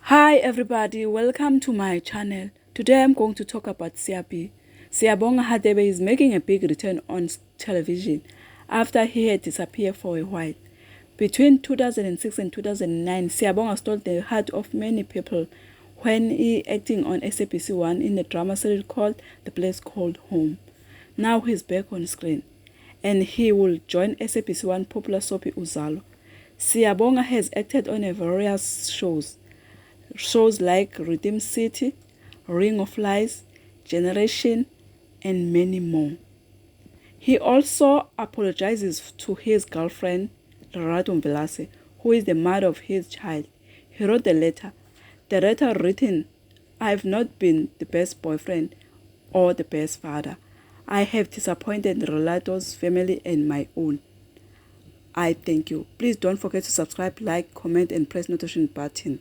Hi everybody, welcome to my channel. Today I'm going to talk about Siabi. Siyabonga Hadebe is making a big return on television after he had disappeared for a while. Between 2006 and 2009, Siyabonga stole the heart of many people when he acting on SABC1 in a drama series called The Place Called Home. Now he's back on screen and he will join SABC1 popular soapy Uzalo. Siyabonga has acted on various shows like Rhythm City, Ring of Lies, Generation, and many more. He also apologizes to his girlfriend, Lerato Mvelase, who is the mother of his child. He wrote the letter. The letter written, "I have not been the best boyfriend or the best father. I have disappointed Relato's family and my own. I thank you. Please don't forget to subscribe, like, comment, and press notification button."